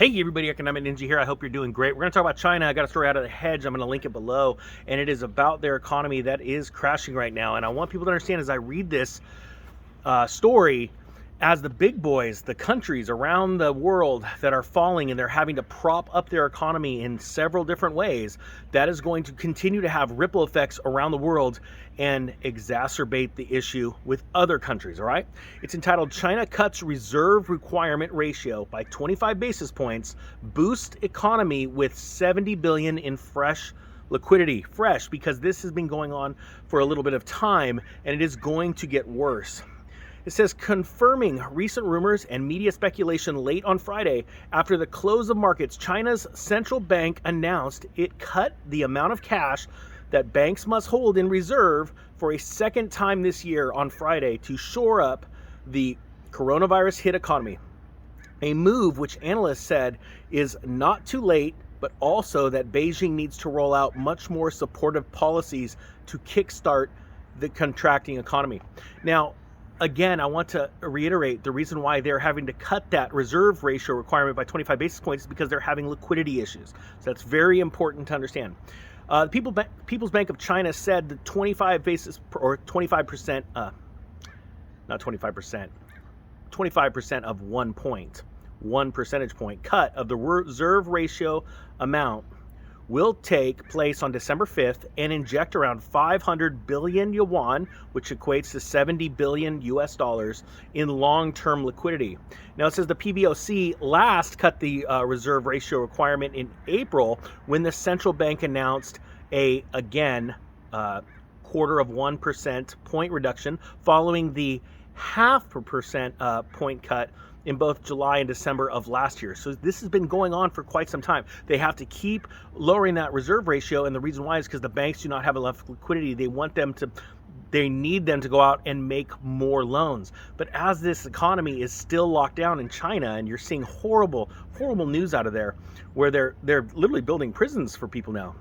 Hey everybody, Economic Ninja here. I hope you're doing great. We're going to talk about China. I got a story out of the Hedge. I'm going to link it below, and it is about their economy that is crashing right now. And I want people to understand as I read this story, as the big boys, the countries around the world that are falling and they're having to prop up their economy in several different ways, that is going to continue to have ripple effects around the world and exacerbate the issue with other countries, all right? It's entitled China Cuts Reserve Requirement Ratio by 25 basis points, Boost Economy with 70 billion in fresh liquidity. Fresh, because this has been going on for a little bit of time and it is going to get worse. It says, confirming recent rumors and media speculation late on Friday, after the close of markets, China's central bank announced it cut the amount of cash that banks must hold in reserve for a second time this year on Friday to shore up the coronavirus hit economy. A move which analysts said is not too late, but also that Beijing needs to roll out much more supportive policies to kickstart the contracting economy. Now, again, I want to reiterate the reason why they're having to cut that reserve ratio requirement by 25 basis points is because they're having liquidity issues. So that's very important to understand. People's Bank of China said the 25 basis or 25%, not 25%, 25% of 1 percentage point cut of the reserve ratio amount will take place on December 5th and inject around 500 billion yuan, which equates to 70 billion US dollars in long-term liquidity. Now it says the PBOC last cut the reserve ratio requirement in April when the central bank announced a, again, quarter of 1% point reduction following the 0.5% point cut in both July and December of last year. So this has been going on for quite some time. They have to keep lowering that reserve ratio, and the reason why is because the banks do not have enough liquidity. They need them to go out and make more loans. But as this economy is still locked down in China, and you're seeing horrible news out of there, where they're literally building prisons for people now.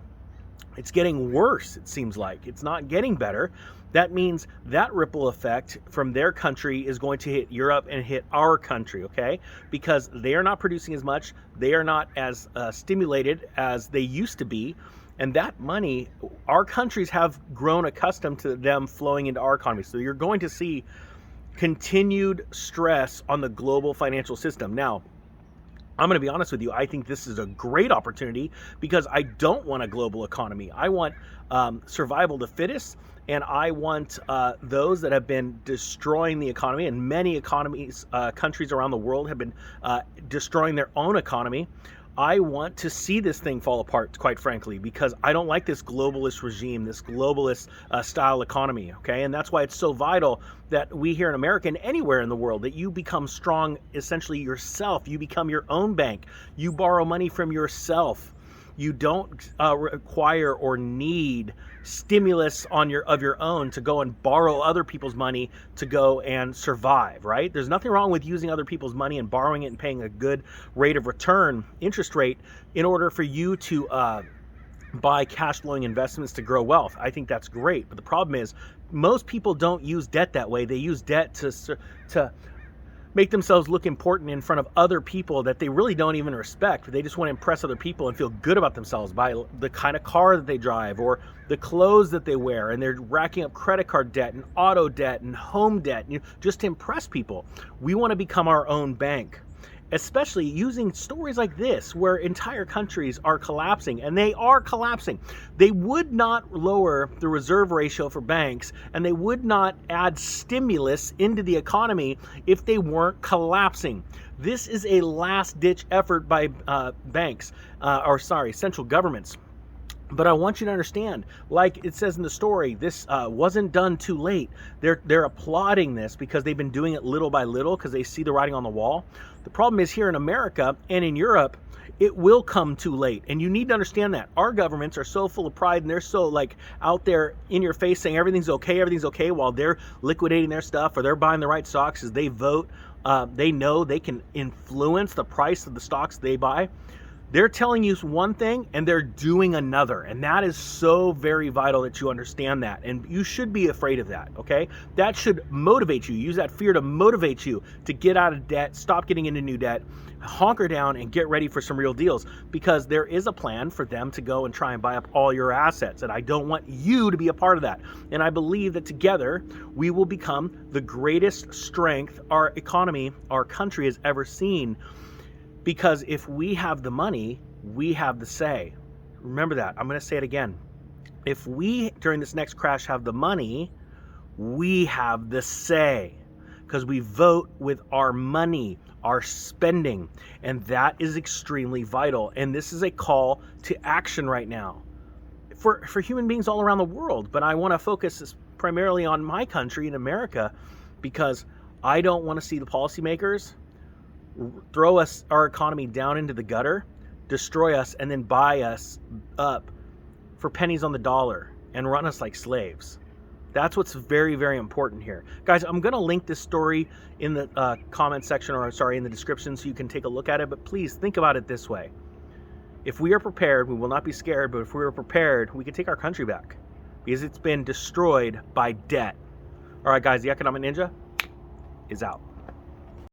It's getting worse, it seems like. It's not getting better. That means that ripple effect from their country is going to hit Europe and hit our country, okay? Because they are not producing as much. They are not as stimulated as they used to be. And that money, our countries have grown accustomed to them flowing into our economy. So you're going to see continued stress on the global financial system. Now, I'm going to be honest with you. I think this is a great opportunity because I don't want a global economy. I want survival of the fittest, and I want those that have been destroying the economy, and many economies, countries around the world have been destroying their own economy. I want to see this thing fall apart, quite frankly, because I don't like this globalist regime, this globalist style economy, okay? And that's why it's so vital that we here in America and anywhere in the world, that you become strong essentially yourself. You become your own bank. You borrow money from yourself. You don't require or need stimulus of your own to go and borrow other people's money to go and survive, right? There's nothing wrong with using other people's money and borrowing it and paying a good rate of return, interest rate, in order for you to buy cash flowing investments to grow wealth. I think that's great. But the problem is most people don't use debt that way. They use debt to make themselves look important in front of other people that they really don't even respect. They just want to impress other people and feel good about themselves by the kind of car that they drive or the clothes that they wear, and they're racking up credit card debt and auto debt and home debt, just to impress people. We want to become our own bank, especially using stories like this where entire countries are collapsing, and they are collapsing. They would not lower the reserve ratio for banks, and they would not add stimulus into the economy if they weren't collapsing. This is a last-ditch effort by central governments. But I want you to understand, like it says in the story, this wasn't done too late. They're applauding this because they've been doing it little by little because they see the writing on the wall. The problem is here in America and in Europe, it will come too late. And you need to understand that. Our governments are so full of pride and they're so out there in your face saying everything's okay while they're liquidating their stuff or they're buying the right stocks as they vote. They know they can influence the price of the stocks they buy. They're telling you one thing and they're doing another. And that is so very vital that you understand that. And you should be afraid of that, okay? That should motivate you. Use that fear to motivate you to get out of debt, stop getting into new debt, hunker down and get ready for some real deals, because there is a plan for them to go and try and buy up all your assets. And I don't want you to be a part of that. And I believe that together we will become the greatest strength our economy, our country has ever seen. Because if we have the money, we have the say. Remember that. I'm going to say it again. If we, during this next crash, have the money, we have the say. Because we vote with our money, our spending. And that is extremely vital. And this is a call to action right now for human beings all around the world. But I want to focus primarily on my country in America, because I don't want to see the policymakers throw our economy down into the gutter, destroy us, and then buy us up for pennies on the dollar and run us like slaves. That's what's very, very important here. Guys, I'm going to link this story in the comment section, or sorry, in the description, so you can take a look at it. But please think about it this way. If we are prepared, we will not be scared, but if we are prepared, we can take our country back, because it's been destroyed by debt. All right, guys, the Economic Ninja is out.